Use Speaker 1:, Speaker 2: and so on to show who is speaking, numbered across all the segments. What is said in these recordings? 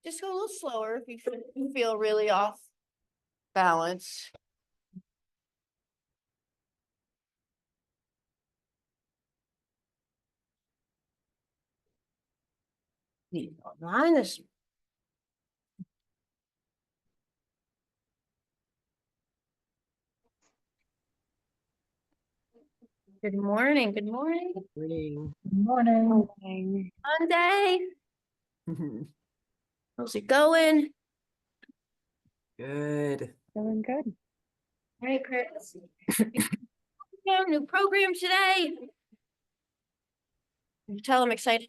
Speaker 1: Just go a little slower if you feel really off balance. Line this. Good morning. Good morning.
Speaker 2: Morning.
Speaker 3: Morning.
Speaker 1: Monday. How's it going?
Speaker 2: Good.
Speaker 3: Feeling good.
Speaker 1: All right, Chris. Yeah, new program today. You tell I'm excited.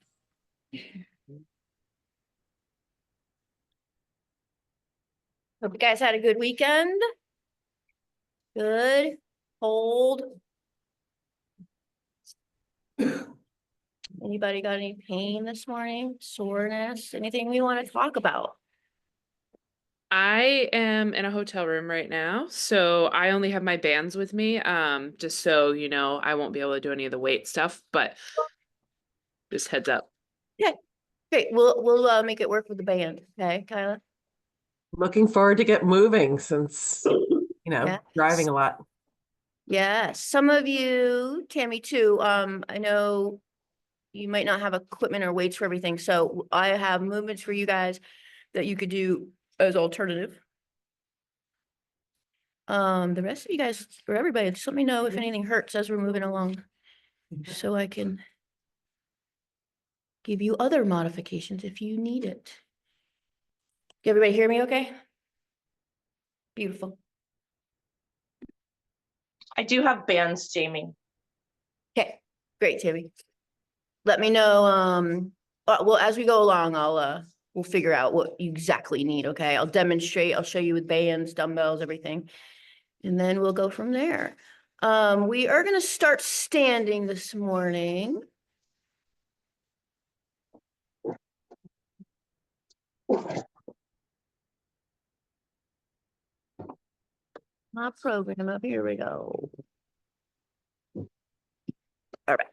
Speaker 1: Hope you guys had a good weekend. Good. Cold. Anybody got any pain this morning? Soreness? Anything we want to talk about?
Speaker 4: I am in a hotel room right now, so I only have my bands with me. Just so you know, I won't be able to do any of the weight stuff, but just heads up.
Speaker 1: Great. We'll make it work with the band. Okay, Kyla?
Speaker 2: Looking forward to get moving since,
Speaker 1: Yes.
Speaker 2: driving a lot.
Speaker 1: Yeah, some of you, Tammy too, I know you might not have equipment or weights for everything, so I have movements for you guys that you could do as alternative. The rest of you guys, or everybody, just let me know if anything hurts as we're moving along, so I can give you other modifications if you need it. Can everybody hear me okay? Beautiful.
Speaker 5: I do have bands, Jamie.
Speaker 1: Okay, great, Tammy. Let me know, well, as we go along, we'll figure out what you exactly need, okay? I'll demonstrate, I'll show you with bands, dumbbells, everything. And then we'll go from there. We are gonna start standing this morning. My program up, here we go. All right.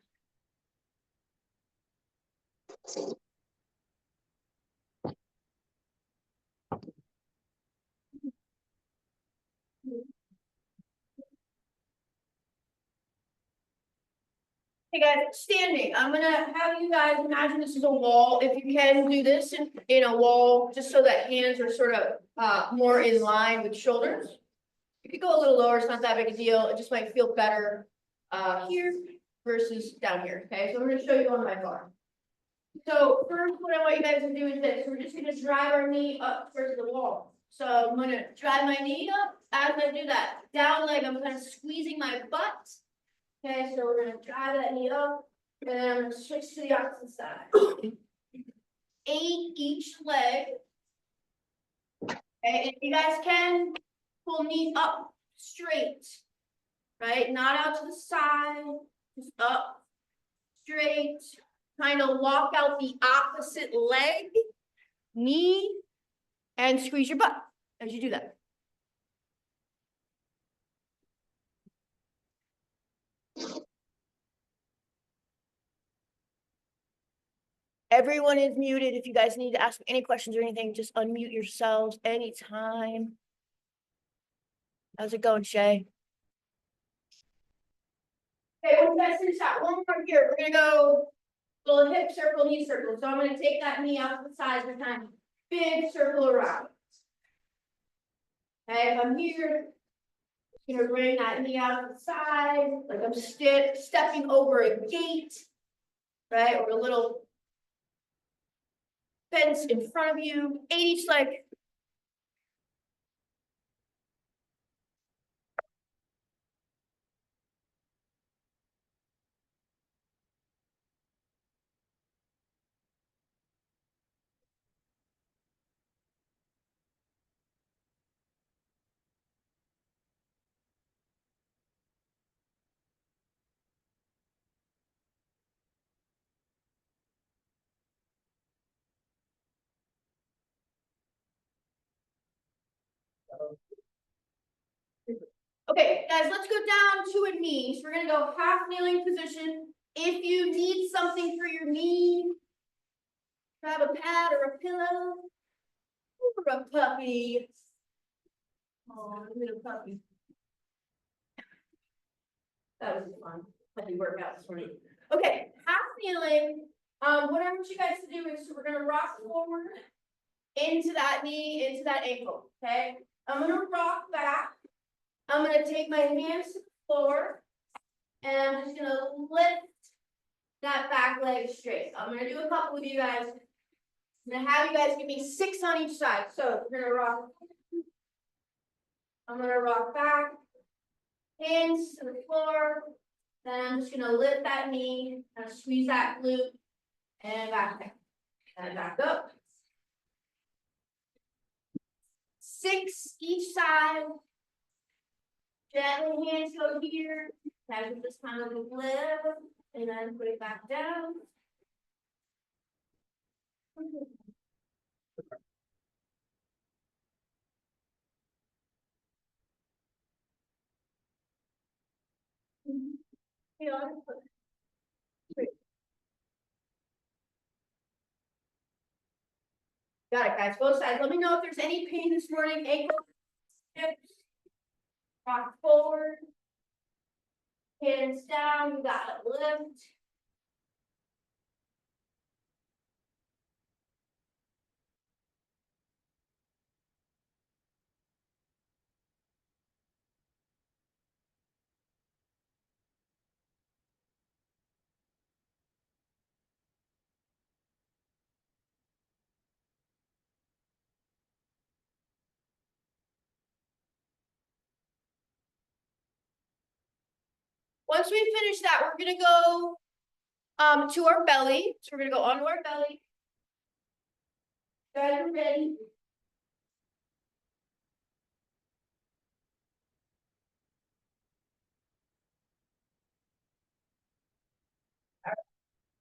Speaker 1: Hey guys, standing. I'm gonna have you guys imagine this is a wall. If you can do this in a wall, just so that hands are sort of more in line with shoulders. You could go a little lower, it's not that big a deal. It just might feel better here versus down here. Okay, so I'm gonna show you on my bar. So first, what I want you guys to do is this. We're just gonna drive our knee up towards the wall. So I'm gonna drive my knee up. As I do that, down leg, I'm kind of squeezing my butt. Okay, so we're gonna drive that knee up, and then I'm gonna switch to the opposite side. 8 each leg. Okay, if you guys can, pull knee up straight, right? Not out to the side, just up, straight. Kind of walk out the opposite leg, knee, and squeeze your butt as you do that. Everyone is muted. If you guys need to ask any questions or anything, just unmute yourselves anytime. How's it going, Shay? Okay, once you guys finish that, one more here. We're gonna go little hip circle, knee circle. So I'm gonna take that knee out to the side of the time. Big circle around. Okay, if I'm here, I'm gonna bring that knee out to the side, like I'm stepping over a gate, right? Or a little fence in front of you. 8 each leg. Okay, guys, let's go down to a knee. So we're gonna go half kneeling position. If you need something for your knee, grab a pad or a pillow. for a puppy. Oh, little puppy. That was fun. Puppy workout this morning. Okay, half kneeling. What I want you guys to do is, so we're gonna rock forward into that knee, into that ankle, okay? I'm gonna rock back. I'm gonna take my hands to the floor. And I'm just gonna lift that back leg straight. I'm gonna do a couple with you guys. I'm gonna have you guys give me 6 on each side. So we're gonna rock. I'm gonna rock back. Hands to the floor. Then I'm just gonna lift that knee and squeeze that glute. And back down. And back up. 6 each side. Gently hands go here. Have it just kind of lift. And then put it back down. Yeah. Got it, guys, both sides. Let me know if there's any pain this morning, ankle, hips. Rock forward. Hands down, you got it, lift. Once we finish that, we're gonna go to our belly. So we're gonna go onto our belly. Guys are ready.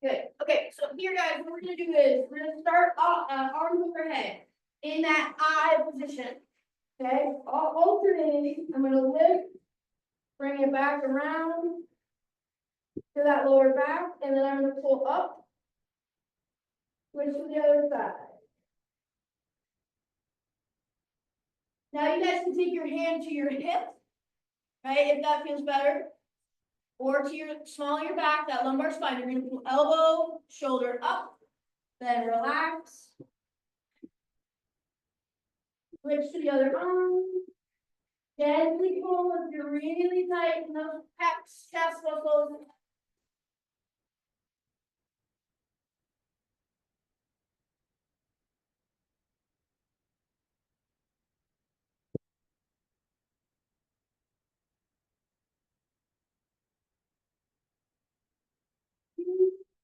Speaker 1: Good. Okay, so here, guys, what we're gonna do is we're gonna start arms overhead in that eye position. Okay, alternating. I'm gonna lift, bring it back around to that lower back, and then I'm gonna pull up. Switch to the other side. Now you guys can take your hand to your hip, right, if that feels better. Or to your small of your back, that lumbar spine. You're gonna pull elbow, shoulder up, then relax. Switch to the other arm. Gently pull if you're really tight in those pecs, chest muscles.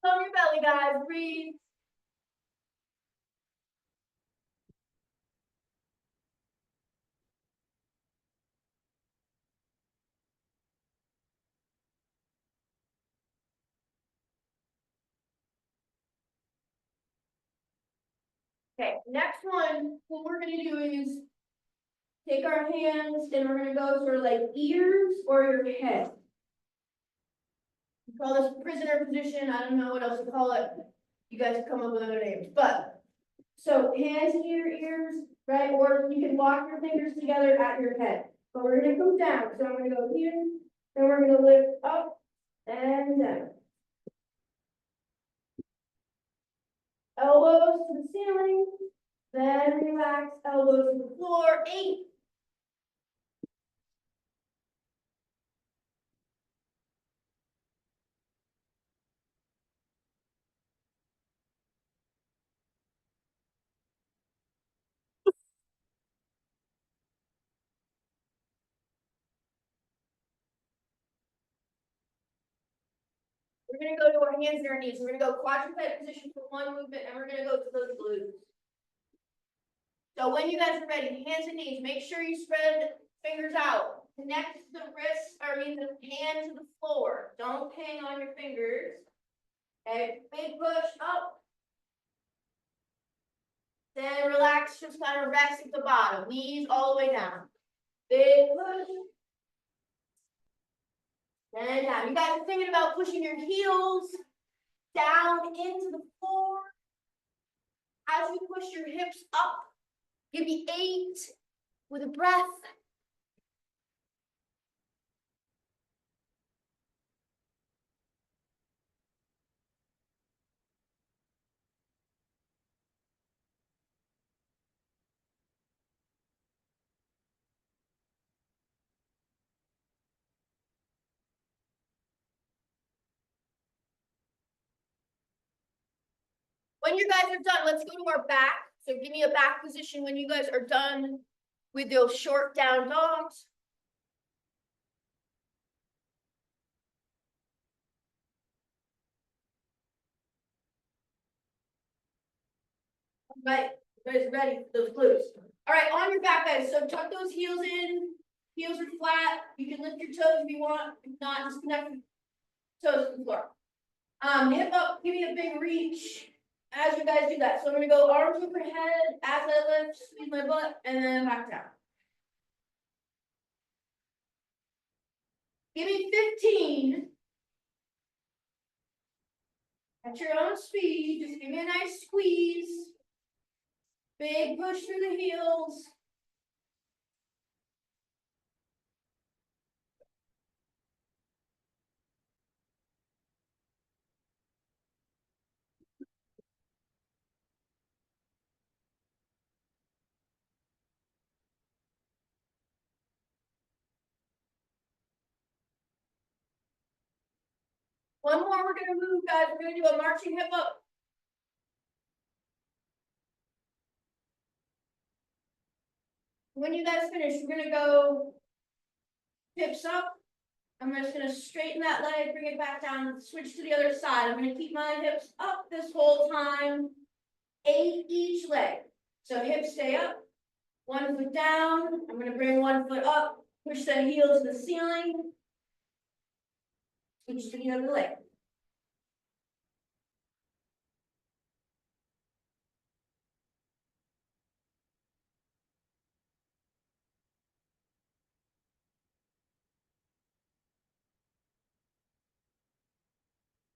Speaker 1: On your belly, guys, breathe. Okay, next one, what we're gonna do is take our hands and we're gonna go sort of like ears or your head. We call this prisoner position. I don't know what else to call it. You guys have come up with other names, but so hands to your ears, right? Or you can lock your fingers together at your head. But we're gonna go down. So I'm gonna go here, then we're gonna lift up and down. Elbows to the ceiling, then relax, elbows to the floor. 8. We're gonna go to our hands and our knees. We're gonna go quadruped position for one movement, and we're gonna go to those glutes. So when you guys are ready, hands and knees, make sure you spread fingers out. Connect the wrist, the hand to the floor. Don't hang on your fingers. Okay, big push up. Then relax, just kind of rest at the bottom. Knees all the way down. Big push. And down. You guys are thinking about pushing your heels down into the floor. As you push your hips up, Give me 8 with a breath. When you guys are done, let's go to our back. So give me a back position when you guys are done with those short down dogs. Right, you guys ready for those glutes? All right, on your back, guys. So tuck those heels in. Heels are flat. You can lift your toes if you want. If not, just connect your toes to the floor. Hip up, give me a big reach as you guys do that. So I'm gonna go arms overhead as I lift, squeeze my butt, and then back down. Give me 15. At your own speed, just give me a nice squeeze. Big push through the heels. One more, we're gonna move, guys. We're gonna do a marching hip up. When you guys finish, we're gonna go hips up. I'm just gonna straighten that leg, bring it back down, switch to the other side. I'm gonna keep my hips up this whole time. 8 each leg. So hips stay up, 1 foot down. I'm gonna bring 1 foot up, push the heel to the ceiling. Switch to the other leg.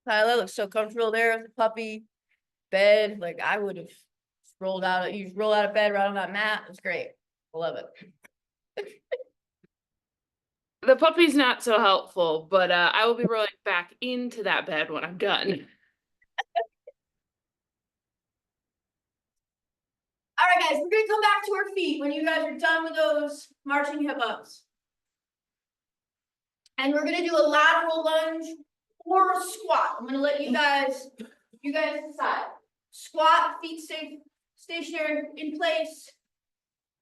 Speaker 1: Tyler looks so comfortable there with the puppy bed. Like I would have rolled out, you roll out of bed right on that mat. It's great. I love it.
Speaker 4: The puppy's not so helpful, but I will be rolling back into that bed when I'm done.
Speaker 1: All right, guys, we're gonna come back to our feet when you guys are done with those marching hip ups. And we're gonna do a lateral lunge or a squat. I'm gonna let you guys decide. Squat, feet stay stationary in place.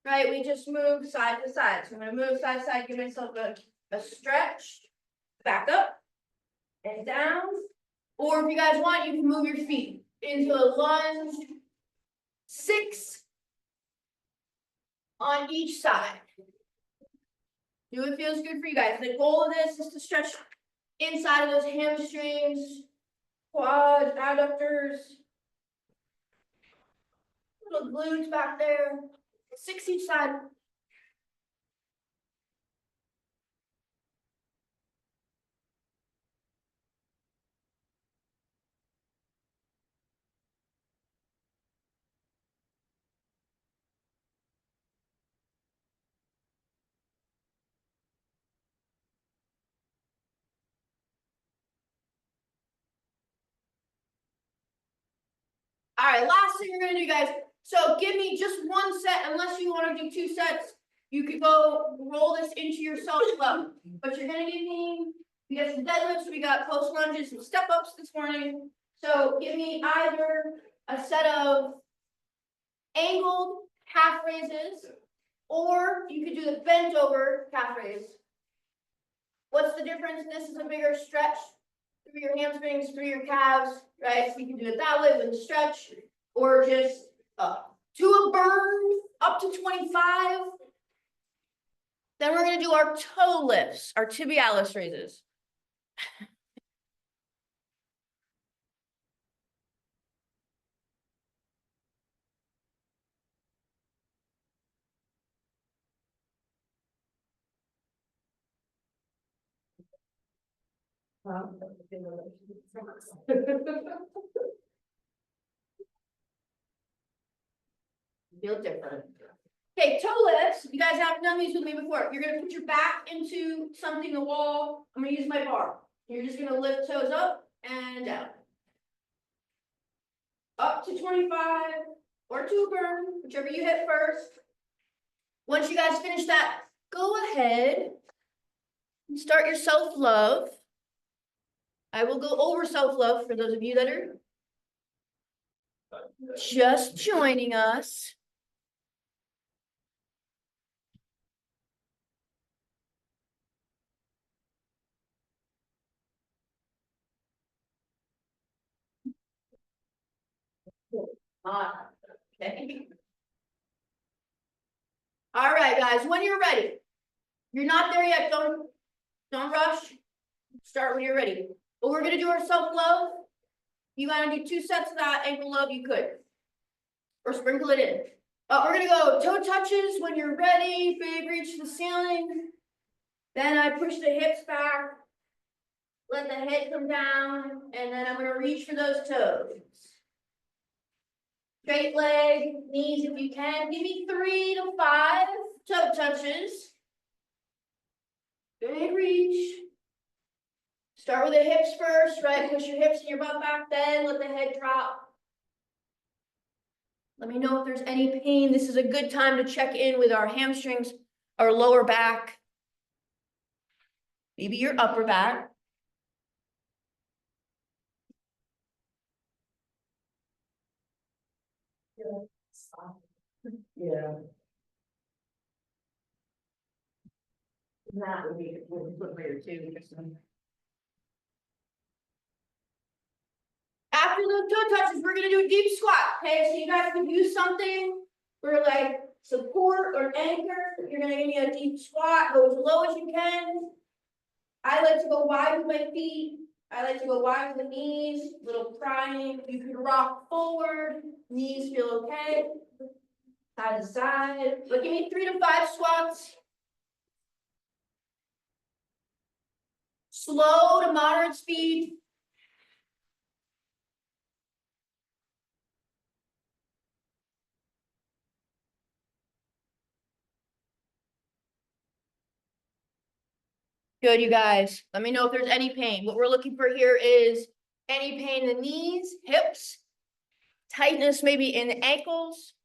Speaker 1: Right, we just move side to side. So I'm gonna move side to side, give myself a stretch, back up and down. Or if you guys want, you can move your feet into a lunge. 6 on each side. Do what feels good for you guys. The goal of this is to stretch inside of those hamstrings, quads, adductors, little glutes back there. 6 each side. All right, last thing we're gonna do, guys. So give me just 1 set, unless you want to do 2 sets. You could go roll this into your self club, but you're gonna give me. We got some deadlifts, we got close lunges, some step ups this morning. So give me either a set of angled calf raises, or you could do the bent over calf raise. What's the difference? This is a bigger stretch through your hamstrings, through your calves, right? So you can do it that way with a stretch, or just to a burn up to 25. Then we're gonna do our toe lifts, our tibialis raises. Feel different. Okay, toe lifts, you guys haven't done these with me before, you're gonna put your back into something, the wall, I'm gonna use my bar. You're just gonna lift toes up and down. Up to 25 or to a burn, whichever you hit first. Once you guys finish that, go ahead and start your self-love. I will go over self-love for those of you that are just joining us. Okay. All right, guys, when you're ready. You're not there yet, don't rush. Start when you're ready. But we're gonna do our self-love. You wanna do 2 sets of that ankle love, you could. Or sprinkle it in. We're gonna go toe touches when you're ready, big reach to the ceiling. Then I push the hips back. Let the head come down, and then I'm gonna reach for those toes. Straight leg, knees if you can. Give me 3 to 5 toe touches. Big reach. Start with the hips first, right? Push your hips and your butt back, then let the head drop. Let me know if there's any pain. This is a good time to check in with our hamstrings, our lower back. Maybe your upper back. Yeah. That would be later too. After those toe touches, we're gonna do a deep squat. Okay, so you guys can use something for like support or anchor. You're gonna give me a deep squat, go as low as you can. I like to go wide with my feet. I like to go wide with the knees, little prying. You can rock forward, knees feel okay. Side to side, but give me 3 to 5 squats. Slow to moderate speed. Good, you guys. Let me know if there's any pain. What we're looking for here is any pain in the knees, hips, tightness maybe in the ankles.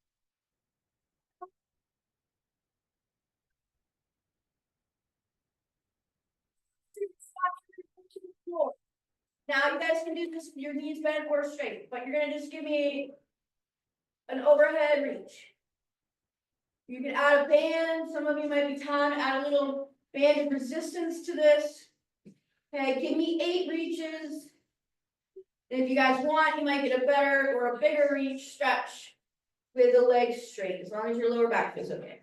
Speaker 1: Now you guys can do this with your knees bent or straight, but you're gonna just give me an overhead reach. You can add a band. Some of you might be trying to add a little band of resistance to this. Okay, give me 8 reaches. And if you guys want, you might get a better or a bigger reach stretch with the legs straight, as long as your lower back is okay.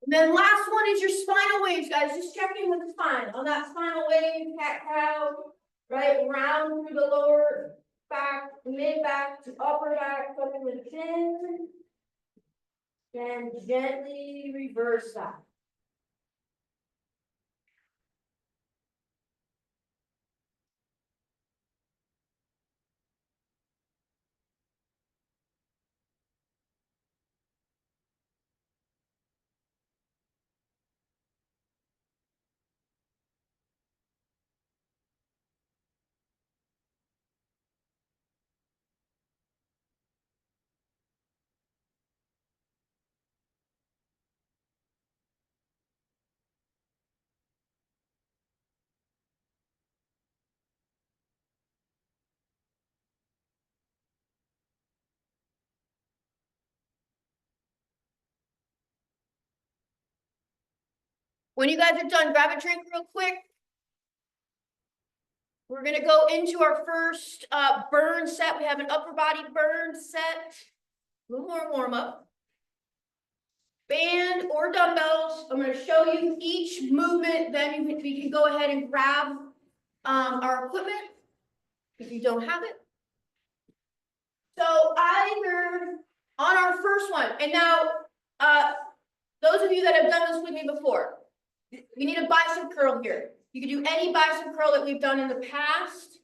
Speaker 1: And then last one is your spinal waves, guys. Just check in with the spine. On that spinal wave, cat cow, right? Round through the lower back, mid back to upper back, tucking the chin. Then gently reverse that. When you guys are done, grab a drink real quick. We're gonna go into our first burn set. We have an upper body burn set. A little more warm up. Band or dumbbells. I'm gonna show you each movement, then we can go ahead and grab our equipment if you don't have it. So either on our first one, and now those of you that have done this with me before, we need a bicep curl here. You can do any bicep curl that we've done in the past.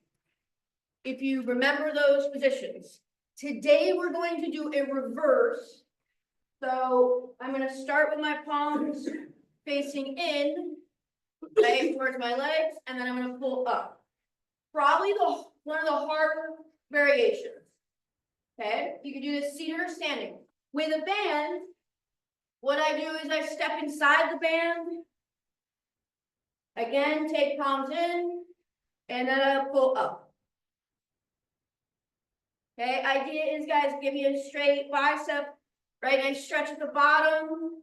Speaker 1: If you remember those positions. Today, we're going to do a reverse. So I'm gonna start with my palms facing in, right, towards my legs, and then I'm gonna pull up. Probably one of the harder variations. Okay, you can do this seated or standing. With a band, what I do is I step inside the band. Again, take palms in, and then I pull up. Okay, idea is, guys, give me a straight bicep, right, nice stretch at the bottom.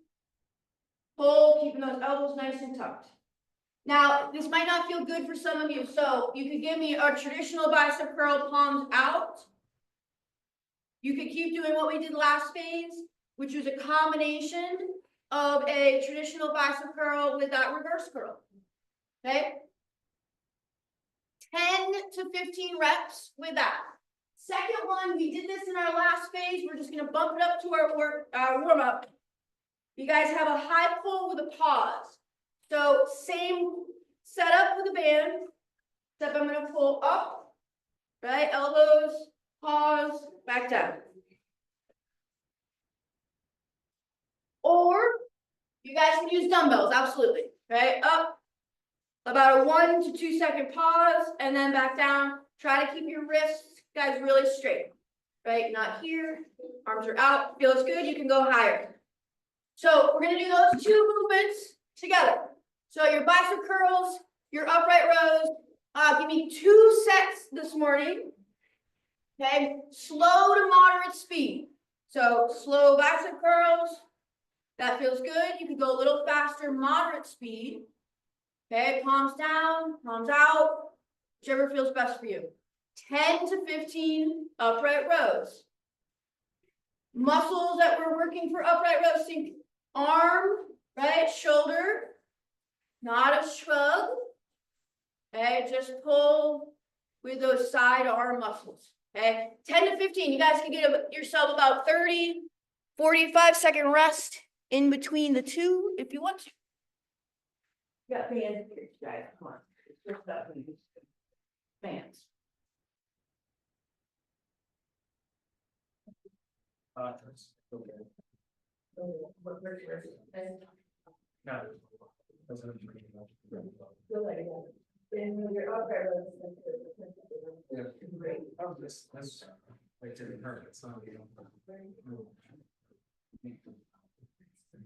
Speaker 1: Pull, keeping those elbows nice and tucked. Now, this might not feel good for some of you, so you could give me a traditional bicep curl, palms out. You could keep doing what we did last phase, which was a combination of a traditional bicep curl with that reverse curl. Okay? 10 to 15 reps with that. Second one, we did this in our last phase. We're just gonna bump it up to our warm up. You guys have a high pull with a pause. So same setup with a band, except I'm gonna pull up, right? Elbows, pause, back down. Or you guys can use dumbbells, absolutely, right? Up, about a 1 to 2 second pause, and then back down. Try to keep your wrists, guys, really straight, right? Not here, arms are out, feels good, you can go higher. So we're gonna do those two movements together. So your bicep curls, your upright rows, give me 2 sets this morning. Okay, slow to moderate speed. So slow bicep curls, that feels good. You can go a little faster, moderate speed. Okay, palms down, palms out, whichever feels best for you. 10 to 15 upright rows. Muscles that we're working for upright rows, think arm, right, shoulder, not a shrug. Okay, just pull with those side arm muscles. Okay, 10 to 15, you guys can get yourself about 30, 45-second rest in between the two if you want to. Got bands here, guys, come on. Lift up and use bands.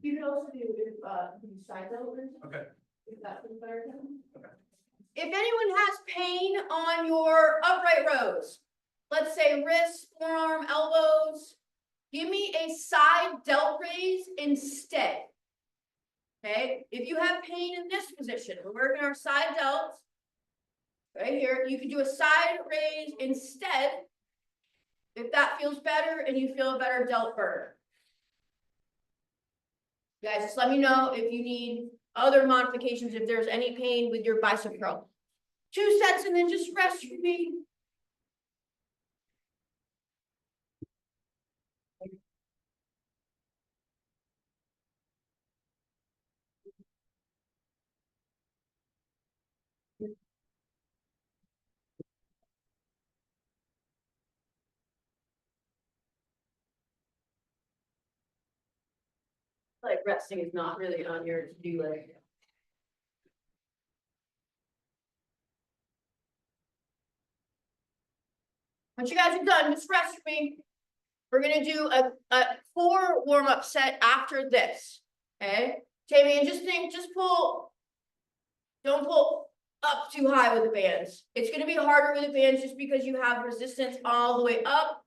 Speaker 1: You can also do side elbows.
Speaker 6: Okay.
Speaker 1: If that's better. If anyone has pain on your upright rows, let's say wrists, forearm, elbows, give me a side delt raise instead. Okay, if you have pain in this position, we're working our side delts. Right here, you can do a side raise instead. If that feels better and you feel a better delt burn. Guys, just let me know if you need other modifications, if there's any pain with your bicep curl. 2 sets and then just rest for me. Like resting is not really on your to-do list. Once you guys are done, just rest for me. We're gonna do a 4 warm-up set after this. Okay, Tammy, and just pull. Don't pull up too high with the bands. It's gonna be harder with the bands just because you have resistance all the way up,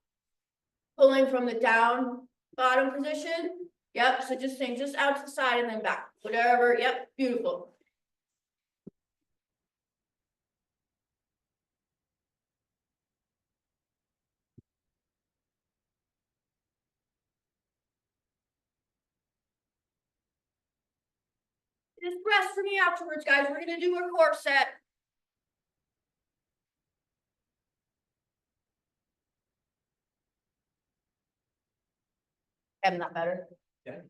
Speaker 1: pulling from the down bottom position. Yep, so just saying, just out to the side and then back, whatever. Yep, beautiful. Just rest for me afterwards, guys. We're gonna do a core set. Am that better?
Speaker 6: Yeah.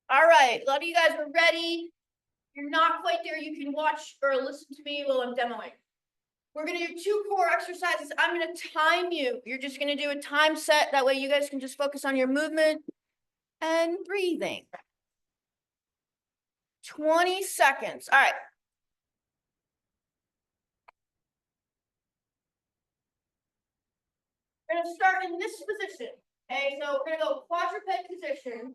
Speaker 1: All right, a lot of you guys are ready. If you're not quite there, you can watch or listen to me while I'm demoing. We're gonna do 2 core exercises. I'm gonna time you. You're just gonna do a time set. That way you guys can just focus on your movement and breathing. 20 seconds. All right. We're gonna start in this position. Okay, so we're gonna go quadruped position.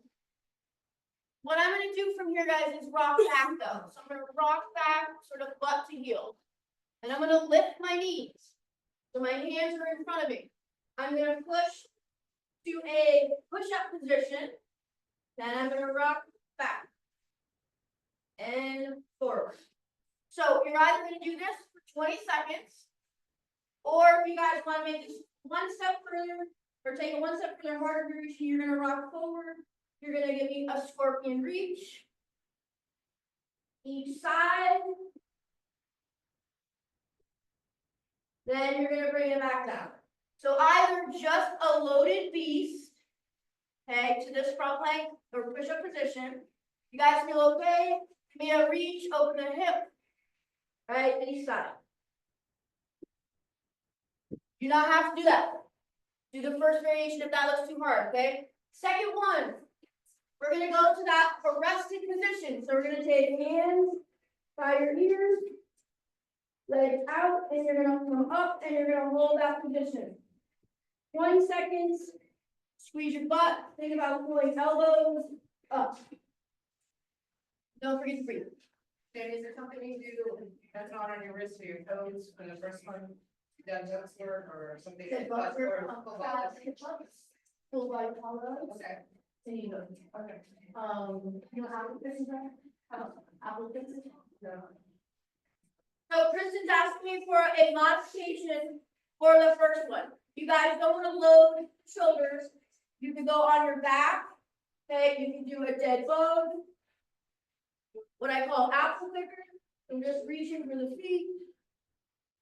Speaker 1: What I'm gonna do from here, guys, is rock back though. So I'm gonna rock back, sort of butt to heel. And I'm gonna lift my knees. So my hands are in front of me. I'm gonna push to a push-up position. Then I'm gonna rock back. And forward. So you're either gonna do this for 20 seconds. Or if you guys wanna make this one step further, or take it one step further harder variation, you're gonna rock forward. You're gonna give me a scorpion reach. Each side. Then you're gonna bring it back down. So either just a loaded beast, okay, to this front leg or push-up position. You guys feel okay? Give me a reach, open the hip. All right, each side. Do not have to do that. Do the first variation if that looks too hard, okay? Second one, we're gonna go to that arrested position. So we're gonna take hands by your ears, legs out, and you're gonna come up and you're gonna hold that position. 20 seconds, squeeze your butt, think about pulling elbows up. Don't forget to breathe.
Speaker 6: And is there something you do that's not on your wrist or your toes for the first one? Done just work or something?
Speaker 1: Sit
Speaker 6: like
Speaker 1: butt,
Speaker 6: or
Speaker 1: full
Speaker 6: football?
Speaker 1: full body elbows.
Speaker 6: Okay.
Speaker 1: And you go.
Speaker 6: Okay.
Speaker 1: You know apple kisses, right? Apple kisses?
Speaker 6: No.
Speaker 1: So Kristen's asking me for a modification for the first one. You guys don't want to load shoulders. You can go on your back. Okay, you can do a dead bug. What I call apple picker. I'm just reaching for the feet.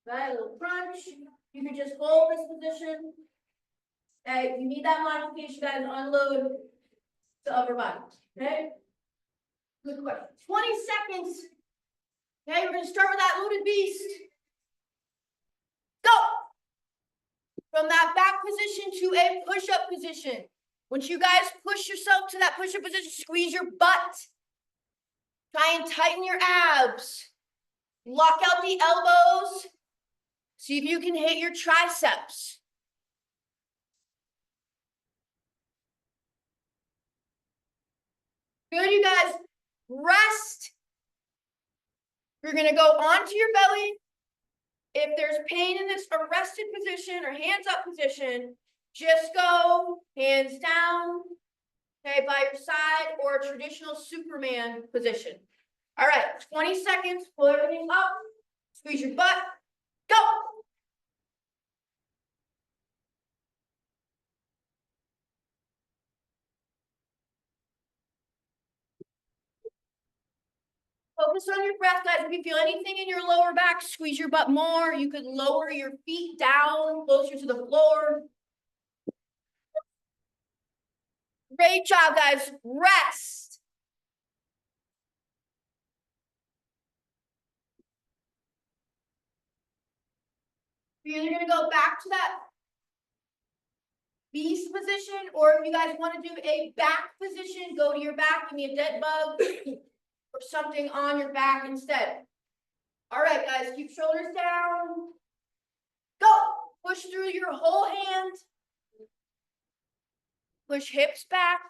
Speaker 1: Right, a little crunch. You can just hold this position. Okay, if you need that modification, guys, unload the upper body. Okay? Good question. 20 seconds. Okay, we're gonna start with that loaded beast. Go! From that back position to a push-up position. Once you guys push yourself to that push-up position, squeeze your butt. Try and tighten your abs. Lock out the elbows. See if you can hit your triceps. Good, you guys. Rest. You're gonna go onto your belly. If there's pain in this arrested position or hands up position, just go hands down, okay, by your side, or a traditional Superman position. All right, 20 seconds, pull everything up, squeeze your butt, go. Focus on your breath, guys. If you feel anything in your lower back, squeeze your butt more. You could lower your feet down closer to the floor. Great job, guys. Rest. You're either gonna go back to that beast position, or if you guys want to do a back position, go to your back, give me a dead bug. Or something on your back instead. All right, guys, keep shoulders down. Go. Push through your whole hand. Push hips back.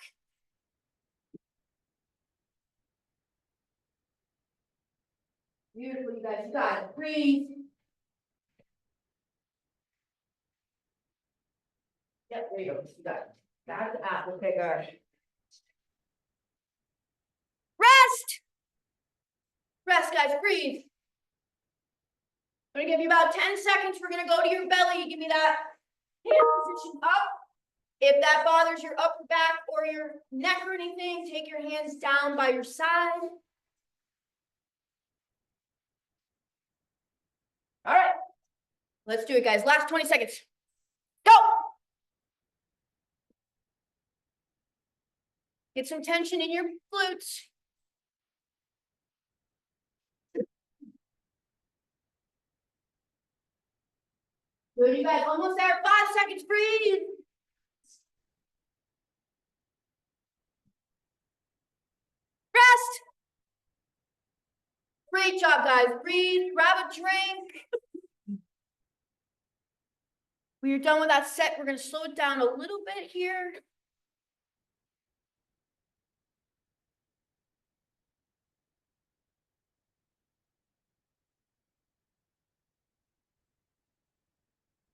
Speaker 1: Beautiful, you guys. You got it. Breathe. Yep, there you go. You got it. Got the apple picker. Rest. Rest, guys, breathe. I'm gonna give you about 10 seconds. We're gonna go to your belly. Give me that hand position up. If that bothers your upper back or your neck or anything, take your hands down by your side. All right, let's do it, guys. Last 20 seconds. Go. Get some tension in your glutes. Good, you guys, almost there. 5 seconds, breathe. Rest. Great job, guys. Breathe, grab a drink. When you're done with that set, we're gonna slow it down a little bit here.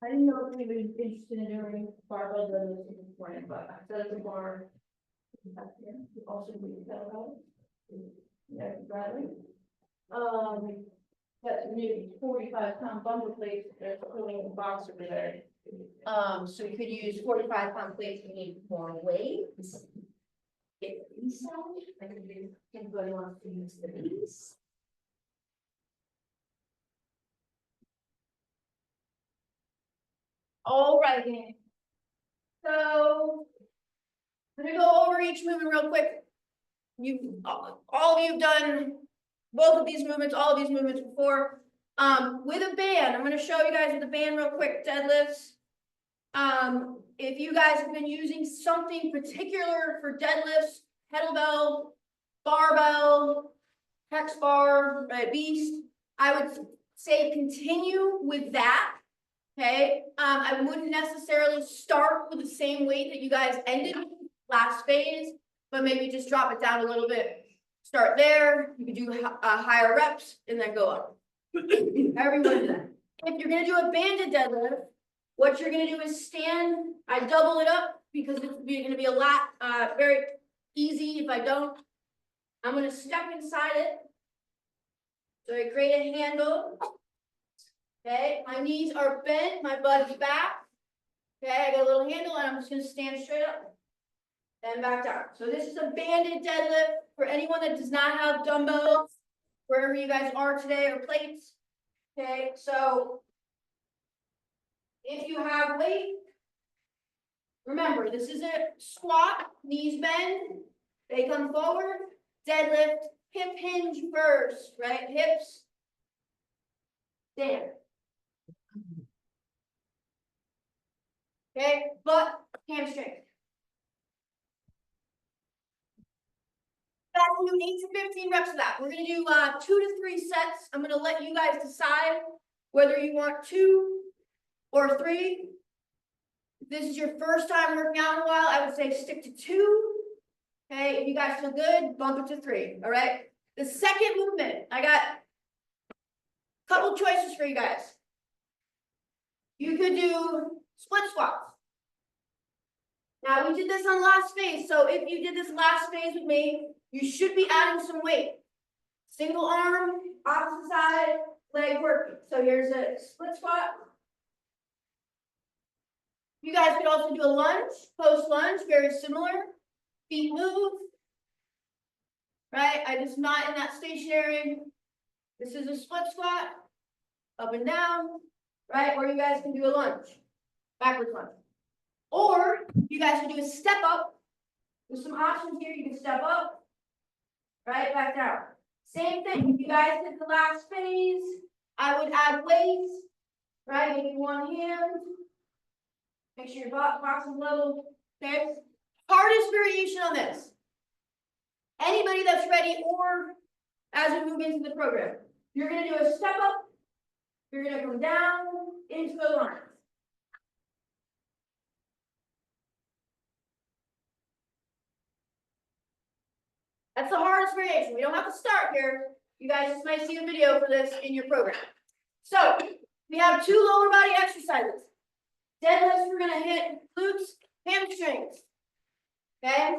Speaker 1: I didn't know if anybody was interested in doing barbell deadlifts this morning, but I said it's a bar. Also, we can tell about it. Yeah, Bradley. That's new 45-pound bumper plates, there's a little box over there. So you could use 45-pound plates if you need more weight. Get these out, I can do, anybody wants to use these. All right, then. So I'm gonna go over each movement real quick. You, all of you have done both of these movements, all of these movements before. With a band, I'm gonna show you guys with a band real quick, deadlifts. If you guys have been using something particular for deadlifts, kettlebell, barbell, hex bar, beast, I would say continue with that. Okay, I wouldn't necessarily start with the same weight that you guys ended with last phase, but maybe just drop it down a little bit. Start there, you can do higher reps and then go up. However you want to do that. If you're gonna do a banded deadlift, what you're gonna do is stand, I double it up because it's gonna be a lot, very easy if I don't. I'm gonna step inside it. So I create a handle. Okay, my knees are bent, my butt is back. Okay, I got a little handle and I'm just gonna stand straight up and back down. So this is a banded deadlift for anyone that does not have dumbbells, wherever you guys are today, or plates. Okay, so if you have weight, remember, this is a squat, knees bend, they come forward, deadlift, hip hinge first, right? Hips, there. Okay, butt, hamstring. That's gonna do 8 to 15 reps of that. We're gonna do 2 to 3 sets. I'm gonna let you guys decide whether you want 2 or 3. If this is your first time working out in a while, I would say stick to 2. Okay, if you guys feel good, bump it to 3. All right. The second movement, I got a couple choices for you guys. You could do split squats. Now we did this on last phase, so if you did this last phase with me, you should be adding some weight. Single arm, opposite side, leg working. So here's a split squat. You guys could also do a lunge, post lunge, very similar. Feet move. Right, I just not in that stationary. This is a split squat, up and down, right? Or you guys can do a lunge, backwards lunge. Or you guys can do a step up. There's some options here. You can step up, right, back down. Same thing. If you guys did the last phase, I would add weights, right? Maybe one hand. Make sure your box is level. Okay. Hardest variation on this. Anybody that's ready, or as we move into the program, you're going to do a step up. You're going to come down into a line. That's the hardest variation. We don't have to start here. You guys just might see a video for this in your program. So we have 2 lower body exercises. Deadlifts, we're going to hit glutes, hamstrings. Okay.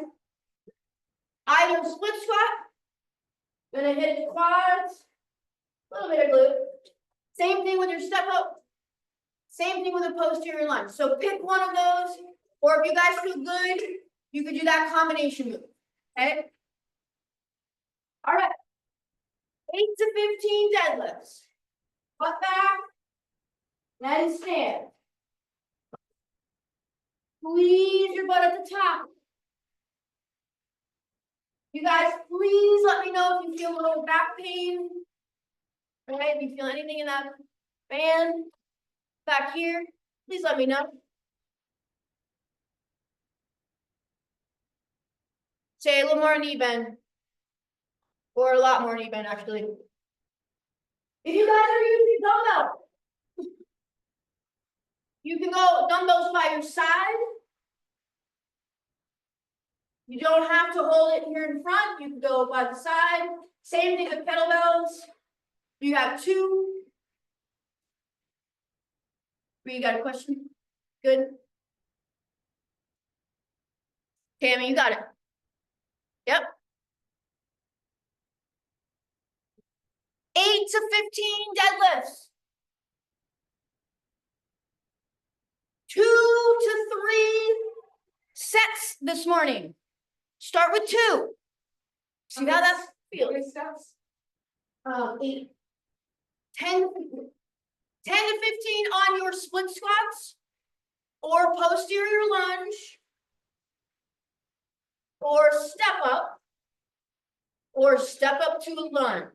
Speaker 1: Either split squat, going to hit the quads, a little bit of glute. Same thing with your step up. Same thing with a posterior lunge. So pick one of those Or if you guys feel good, you could do that combination move, okay? All right. 8 to 15 deadlifts. Butt back. Then stand. Squeeze your butt at the top. You guys, please let me know if you feel a little back pain. Right, if you feel anything in that band back here, please let me know. Say a little more knee bend. Or a lot more knee bend, actually. If you guys are using dumbbell, you can go dumbbells by your side. You don't have to hold it here in front. You can go by the side. Same thing with kettlebells. You have two. You got a question? Good. Tammy, you got it. Yep. 8 to 15 deadlifts. 2 to 3 sets this morning. Start with 2. See how that feels?
Speaker 6: Three steps?
Speaker 1: 8. 10 to 15 on your split squats or posterior lunge or step up to a lunge.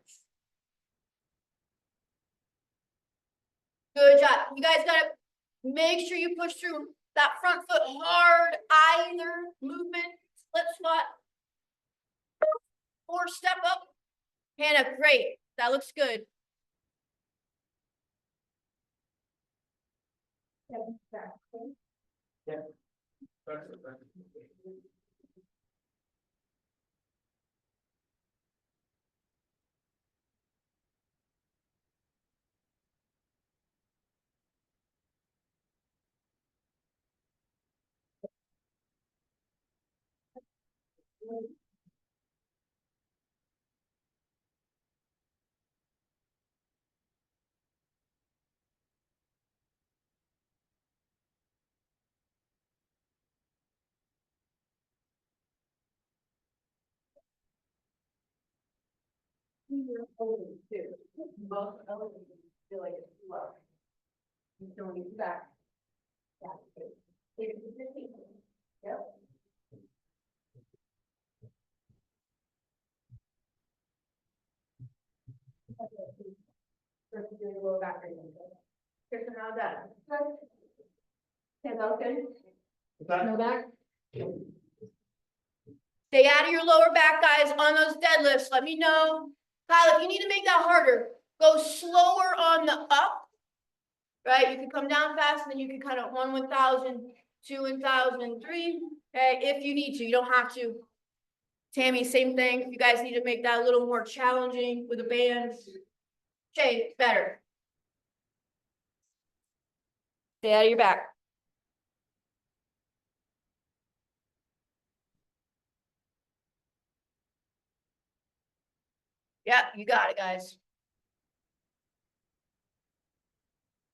Speaker 1: Good job. You guys gotta make sure you push through that front foot hard, either movement, split squat or step up. Hannah, great. That looks good.
Speaker 6: Both elbows feel like it's too low. You don't need to back. Yeah. Take it to 15. Yep. First, do a little back raise. Kristen, how's that? Good. Yeah, that was good. No back?
Speaker 1: Stay out of your lower back, guys, on those deadlifts. Let me know. Kyle, if you need to make that harder, go slower on the up. Right? You can come down fast, and then you can kind of 1 1,000, 2 1,000, 3. Okay, if you need to, you don't have to. Tammy, same thing. If you guys need to make that a little more challenging with the bands. Okay, better. Stay out of your back. Yeah, you got it, guys.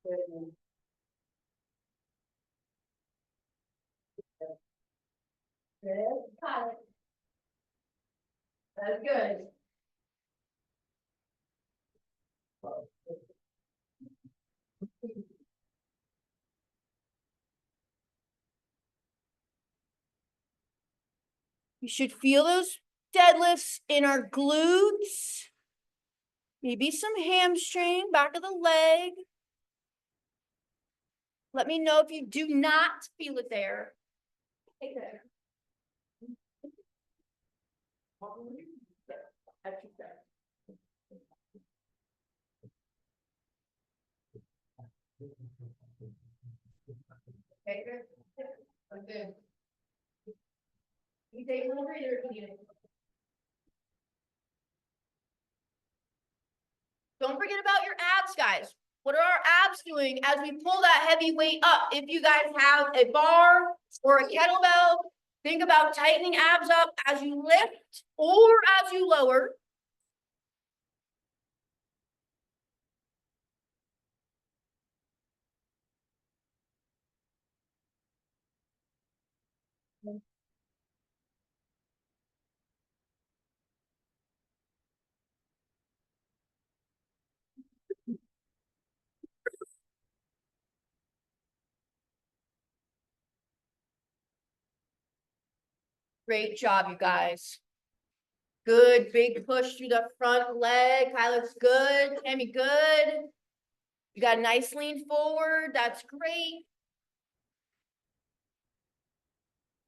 Speaker 1: Good. Got it. That's good. You should feel those deadlifts in our glutes. Maybe some hamstring, back of the leg. Let me know if you do not feel it there. Take it. Okay, good. Okay. You take a little breather if you need it. Don't forget about your abs, guys. What are our abs doing as we pull that heavy weight up? If you guys have a bar or a kettlebell, think about tightening abs up as you lift or as you lower. Great job, you guys. Good, big push through the front leg. Kai looks good. Tammy, good. You got a nice lean forward. That's great.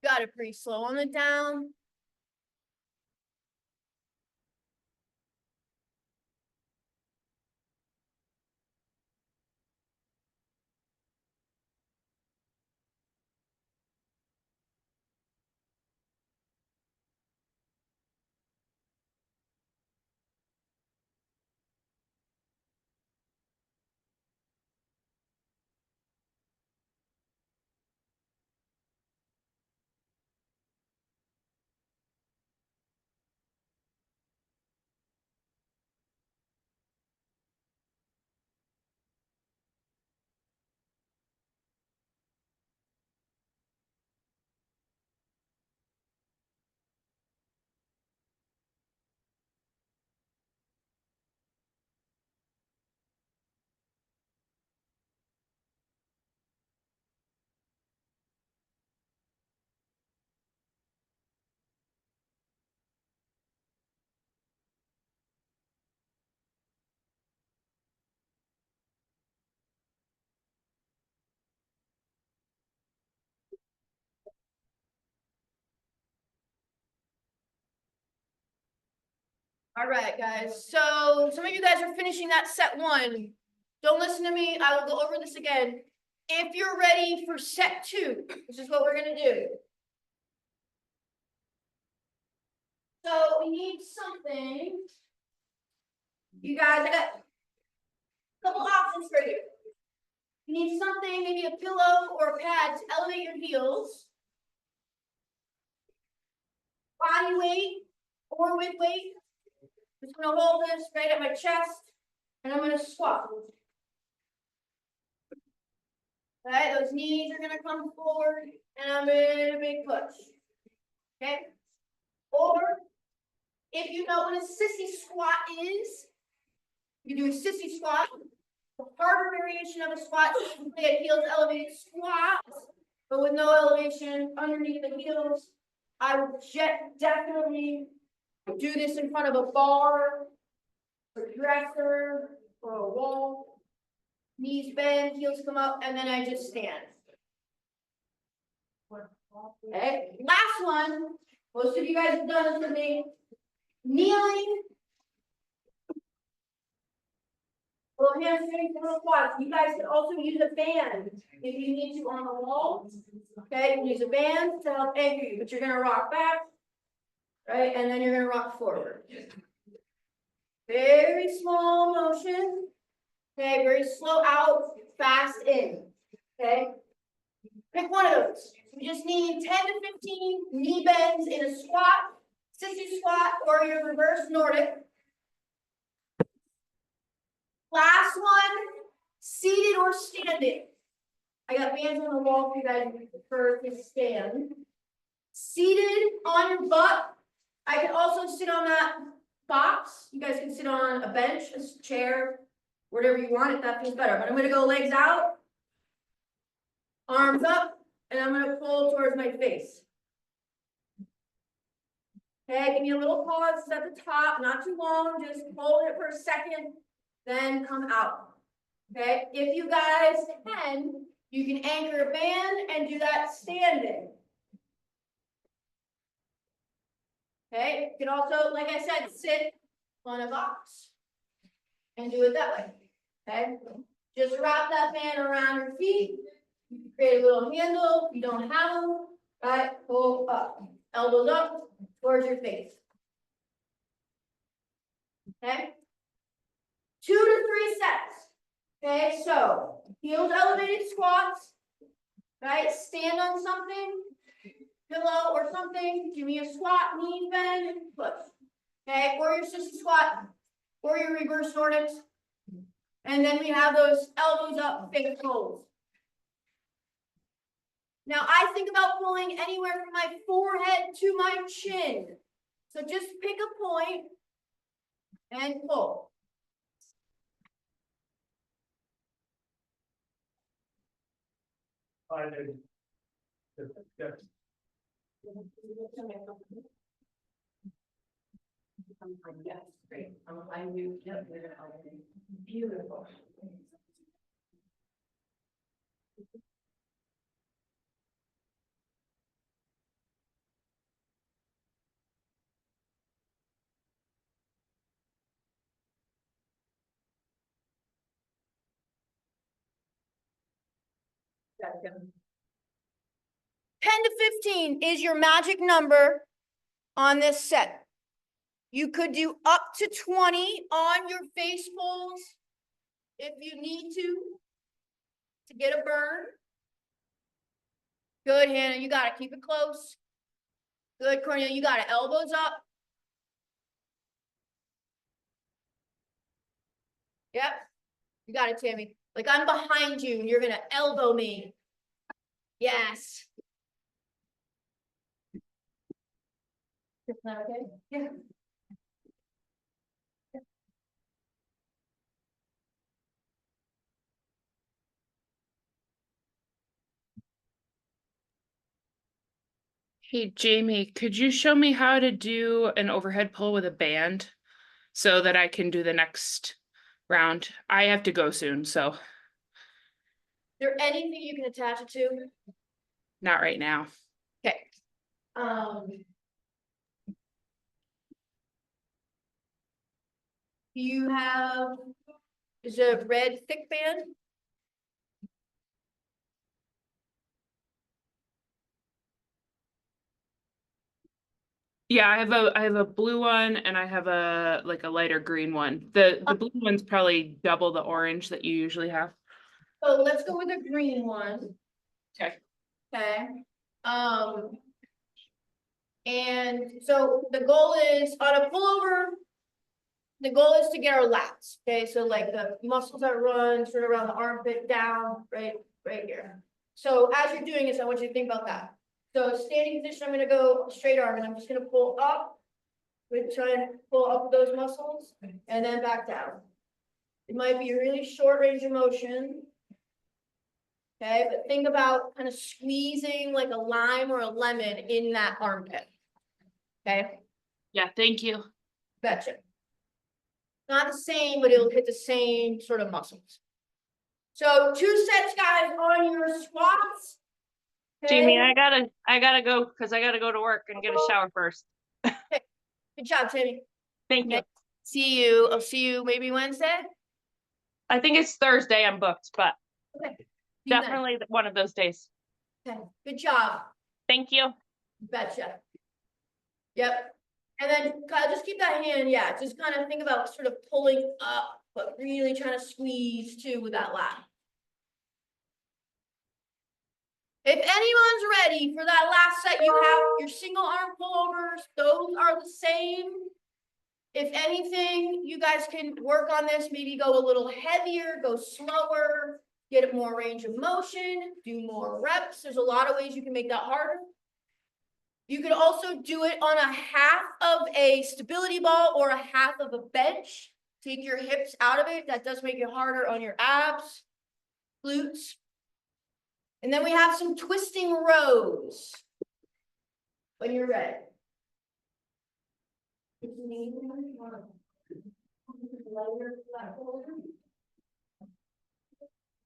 Speaker 1: Got it pretty slow on the down. All right, guys. So some of you guys are finishing that set one. Don't listen to me. I will go over this again. If you're ready for set two, which is what we're gonna do. So we need something. You guys, I got a couple options for you. You need something, maybe a pillow or a pad to elevate your heels. Body weight or with weight. Just gonna hold this right at my chest and I'm gonna squat. Alright, those knees are gonna come forward and I'm in a big push. Okay? Or if you know what a sissy squat is, you do a sissy squat. The harder variation of a squat, you can get heels elevated squat, but with no elevation underneath the heels. I would definitely do this in front of a bar, a dresser, or a wall. Knees bend, heels come up, and then I just stand. Okay, last one. Most of you guys have done this with me. Kneeling. Little hamstrings, little quads. You guys can also use a band if you need to on the wall. Okay, you can use a band to help anchor you, but you're gonna rock back, right? And then you're gonna rock forward. Very small motion. Okay, very slow out, fast in. Okay. Pick one of those. You just need 10 to 15 knee bends in a squat, sissy squat, or your reverse Nordic. Last one, seated or standing. I got bands on the wall for you guys if you prefer to stand. Seated on your butt. I can also sit on that box. You guys can sit on a bench, a chair, whatever you want if that feels better. But I'm gonna go legs out, arms up, and I'm gonna pull towards my face. Okay, give me a little pause at the top, not too long, just hold it for a second, then come out. Okay, if you guys can, you can anchor a band and do that standing. Okay, you can also, like I said, sit on a box and do it that way. Okay, just wrap that band around your feet. You can create a little handle. If you don't have them, right, pull up, elbows up towards your face. Okay, 2 to 3 sets. Okay, so heels elevated squats, right? Stand on something, pillow or something. Give me a squat, knee bend, push. Okay, or your sissy squat, or your reverse Nordics. And then we have those elbows up, big pulls. Now I think about pulling anywhere from my forehead to my chin. So just pick a point and pull.
Speaker 6: Yes, great. I knew, yep, beautiful. Second.
Speaker 1: 10 to 15 is your magic number on this set. You could do up to 20 on your face pulls if you need to get a burn. Good, Hannah, you got it. Keep it close. Good, Cornelia, you got it. Elbows up. Yep, you got it, Tammy. Like I'm behind you and you're gonna elbow me. Yes. Is that okay? Yeah.
Speaker 4: Hey, Jamie, could you show me how to do an overhead pull with a band so that I can do the next round? I have to go soon, so
Speaker 1: Is there anything you can attach it to?
Speaker 4: not right now.
Speaker 1: Okay. You have, is it a red thick band?
Speaker 4: Yeah, I have a blue one and I have a like a lighter green one. The blue one's probably double the orange that you usually have.
Speaker 1: So let's go with the green one.
Speaker 4: Okay.
Speaker 1: Okay. And so the goal is on a pullover, the goal is to get our lats. Okay, so like the muscles that run sort of around the armpit down, right here. So as you're doing this, I want you to think about that. So standing position, I'm gonna go straight arm and I'm just gonna pull up. We're trying to pull up those muscles and then back down. It might be a really short range of motion. Okay, but think about kind of squeezing like a lime or a lemon in that armpit. Okay,
Speaker 4: Yeah, thank you.
Speaker 1: betcha. Not the same, but it'll hit the same sort of muscles. So 2 sets, guys, on your squats.
Speaker 5: Jamie,
Speaker 1: Okay,
Speaker 5: I gotta go because I gotta go to work and get a shower first.
Speaker 1: good job, Tammy.
Speaker 5: Thank you.
Speaker 1: Okay. See you. I'll see you maybe Wednesday.
Speaker 5: I think it's Thursday I'm booked, but
Speaker 1: Okay. See you then.
Speaker 5: definitely one of those days.
Speaker 1: Okay. Good job.
Speaker 5: Thank you.
Speaker 1: Betcha. Yep. And then just keep that hand, yeah, just kind of think about sort of pulling up, but really trying to squeeze too with that lat. If anyone's ready for that last set, you have your single arm pullovers. Those are the same. If anything, you guys can work on this, maybe go a little heavier, go slower, get more range of motion, do more reps. There's a lot of ways you can make that harder. You could also do it on a half of a stability ball or a half of a bench. Take your hips out of it. That does make it harder on your abs, glutes. And then we have some twisting rows when you're ready.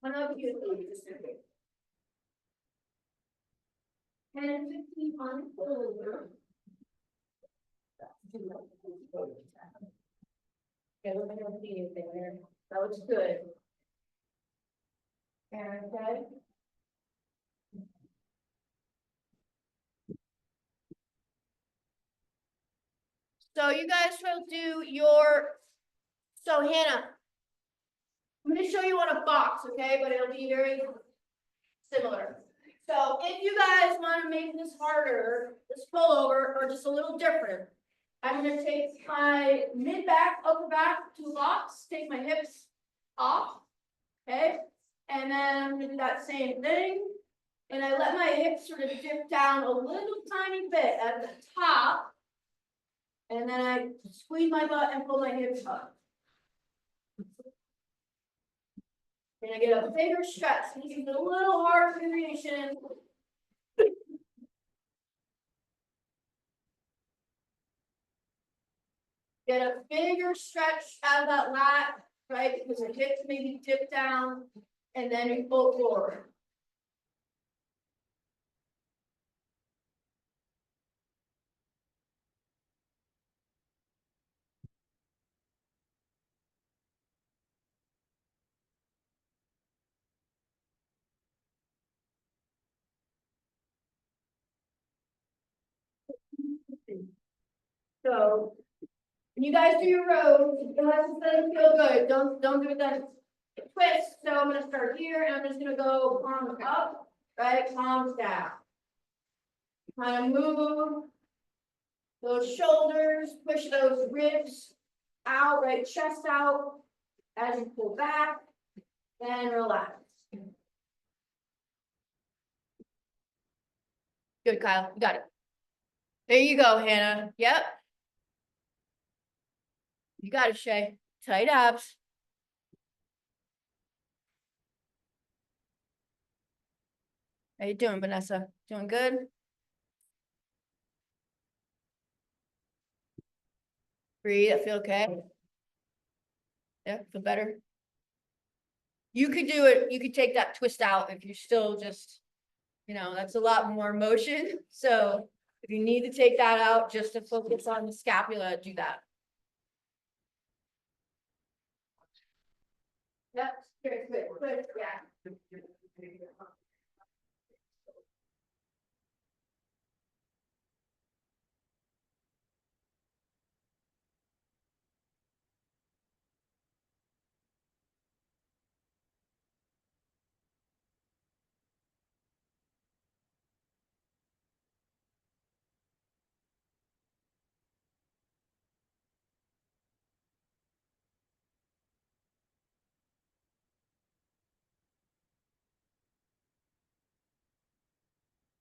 Speaker 1: One of you, 10 and 15 on over. Yeah, we're gonna see anything there. That looks good. And okay. So you guys will do your, so Hannah, I'm gonna show you on a box, okay, but it'll be very similar. So if you guys wanna make this harder, this pullover, or just a little different, I'm gonna take my mid back, upper back, 2 locks, take my hips off, okay? And then I'm gonna do that same thing. And I let my hips sort of dip down a little tiny bit at the top. And then I squeeze my butt and pull my hips up. And I get a bigger stretch. This is a little hard variation. Get a bigger stretch out of that lat, right, because the hips maybe dip down, and then you pull forward. So, when you guys do your rows, it doesn't feel good, don't do it then. Twist, so I'm gonna start here, and I'm just gonna go palms up, right, palms down. Kind of move those shoulders, push those ribs out, right, chest out, as you pull back, and relax. Good, Kyle, you got it. There you go, Hannah, yep. You got it, Shay, tight abs. How you doing, Vanessa? Doing good? Breathe, I feel okay. Yeah, feel better. You could do it, you could take that twist out if you're still just, that's a lot more motion. So if you need to take that out just to focus on the scapula, do that. Yep, quick, yeah.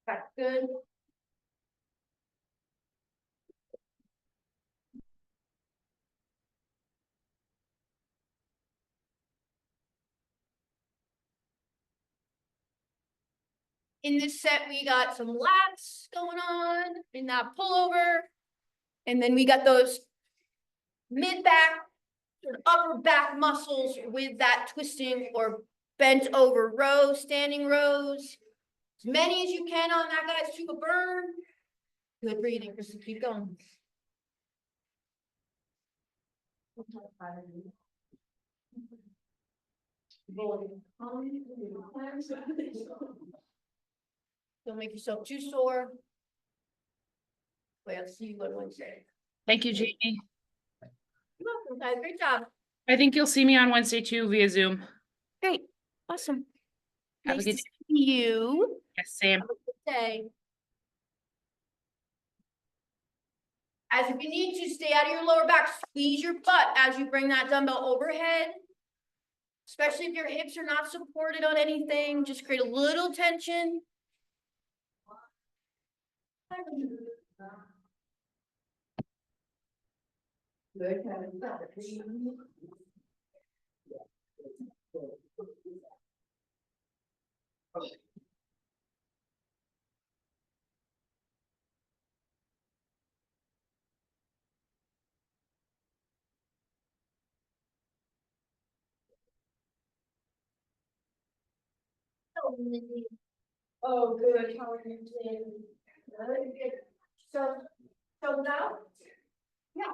Speaker 1: That's good. In this set, we got some lats going on in that pullover. And then we got those mid-back, sort of upper back muscles with that twisting or bent over row, standing rows. As many as you can on that, guys, to a burn. Good breathing, just keep going. Don't make yourself too sore. Wait, I'll see you on Wednesday.
Speaker 7: Thank you, Jamie.
Speaker 1: You're welcome, guys. Great job.
Speaker 7: I think you'll see me on Wednesday too via Zoom.
Speaker 1: Great, awesome.
Speaker 7: Have a
Speaker 1: Nice
Speaker 7: good
Speaker 1: to see you.
Speaker 7: Yes, Sam.
Speaker 1: Have a good day. As if you need to, stay out of your lower back, squeeze your butt as you bring that dumbbell overhead. Especially if your hips are not supported on anything, just create a little tension. Good. Oh, good. How are you doing? Good. So now? Yeah.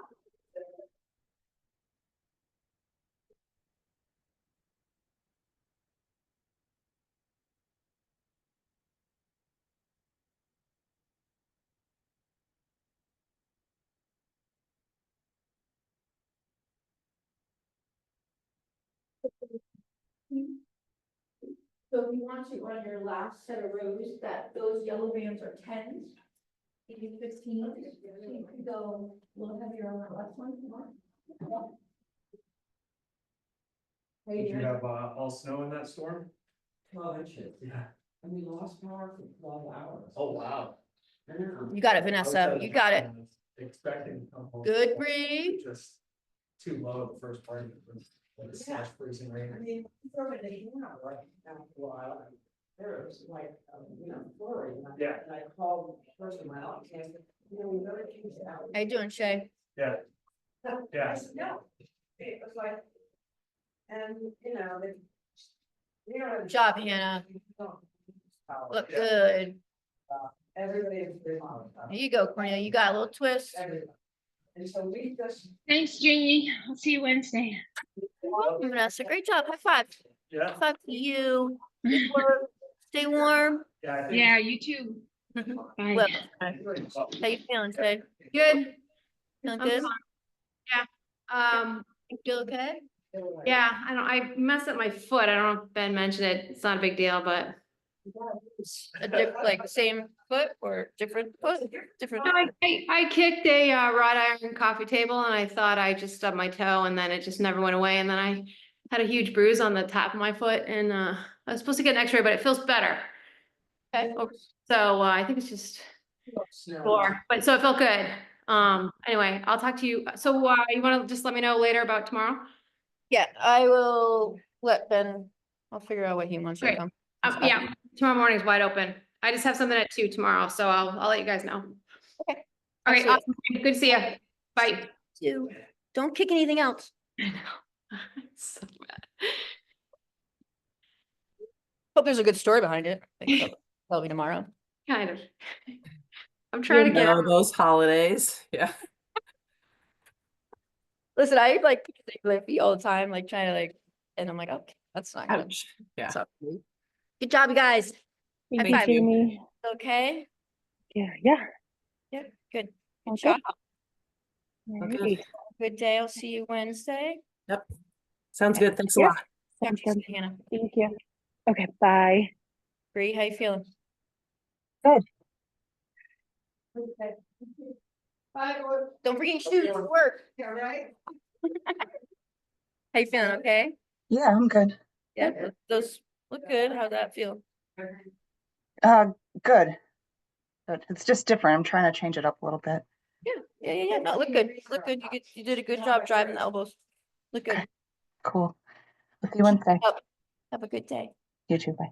Speaker 1: So if you want to, on your last set of rows, those yellow bands are 10s. If you 15, so you could go a little heavier on that last one. How you
Speaker 8: Did you
Speaker 1: doing?
Speaker 8: have, all snow in that storm?
Speaker 9: 12 inches,
Speaker 8: Yeah.
Speaker 9: and we lost power for 12 hours.
Speaker 8: Oh, wow.
Speaker 1: You got it, Vanessa. You got it.
Speaker 8: Expecting. to come home.
Speaker 1: Good breathe.
Speaker 8: Just too low the first part of it was,
Speaker 9: Yeah.
Speaker 8: freezing
Speaker 9: I
Speaker 8: rain.
Speaker 9: mean, throw it in, like, after a while, and there was like, flurry, and
Speaker 8: Yeah.
Speaker 9: I called the person in my office, and I said, we better choose out.
Speaker 1: How you doing, Shay?
Speaker 8: Yeah. Yeah.
Speaker 9: I said, no. It was like, and, you know, they.
Speaker 1: Good job, Hannah. Look
Speaker 8: Yeah.
Speaker 1: good.
Speaker 9: Everybody is good on
Speaker 1: There you go, Cornelia. You got a little twist.
Speaker 9: everybody. And so we just.
Speaker 7: Thanks, Jamie. I'll see you Wednesday.
Speaker 1: Vanessa, great job. High five.
Speaker 8: Yeah,
Speaker 1: High five to you. Good work. Stay warm.
Speaker 8: yeah, I think.
Speaker 7: Yeah, you too. Bye.
Speaker 1: Well, how you feeling today? Good. Feeling
Speaker 10: I'm
Speaker 1: good?
Speaker 10: Um,
Speaker 1: You feel okay?
Speaker 10: yeah, I messed up my foot. I don't know if Ben mentioned it. It's not a big deal, but
Speaker 1: Like same foot or different foot? Different.
Speaker 10: I kicked a wrought iron coffee table and I thought I just stubbed my toe and then it just never went away. And then I had a huge bruise on the top of my foot and I was supposed to get an x-ray, but it feels better.
Speaker 1: Okay.
Speaker 10: So I think it's just sore, but so it felt good. Anyway, I'll talk to you. So you want to just let me know later about tomorrow?
Speaker 1: Yeah, I will let Ben, I'll figure out what he wants to
Speaker 10: Great.
Speaker 1: come.
Speaker 10: Yeah, tomorrow morning's wide open. I just have something at 2 tomorrow, so I'll let you guys know.
Speaker 1: Okay.
Speaker 10: All right,
Speaker 1: Absolutely.
Speaker 10: awesome. Good to see you. Bye.
Speaker 1: Don't kick anything else.
Speaker 10: I know. So bad.
Speaker 1: Hope there's a good story behind it. Tell me tomorrow.
Speaker 10: Kind of. I'm trying to
Speaker 2: You
Speaker 10: get
Speaker 2: know,
Speaker 10: out.
Speaker 2: those holidays. Yeah.
Speaker 1: Listen, I like Liffy all the time, like trying to like, and I'm like, okay, that's not good.
Speaker 2: Ouch. Yeah.
Speaker 1: So, good job, you guys.
Speaker 3: Thank
Speaker 1: High
Speaker 3: you,
Speaker 1: five.
Speaker 3: Jamie.
Speaker 1: Okay,
Speaker 3: Yeah.
Speaker 1: good. Good
Speaker 3: All
Speaker 1: job.
Speaker 2: Okay.
Speaker 3: Alright.
Speaker 1: Good day. I'll see you Wednesday.
Speaker 2: Sounds good. Thanks a
Speaker 3: Yeah.
Speaker 2: lot.
Speaker 3: Sounds good.
Speaker 1: Hannah.
Speaker 3: Thank you. Okay, bye.
Speaker 1: Bree, how you feeling?
Speaker 3: Good.
Speaker 1: Okay. Bye, don't forget your shoes for work.
Speaker 9: Yeah, right?
Speaker 1: How you feeling? Okay?
Speaker 3: Yeah, I'm good.
Speaker 1: Yeah, those look good. How'd that feel?
Speaker 3: Good. But it's just different. I'm trying to change it up a little bit.
Speaker 1: Yeah. No, look good. Look good. You did a good job driving the elbows. Look good.
Speaker 3: Cool. We'll see you Wednesday.
Speaker 1: Have a good day.
Speaker 3: You too. Bye.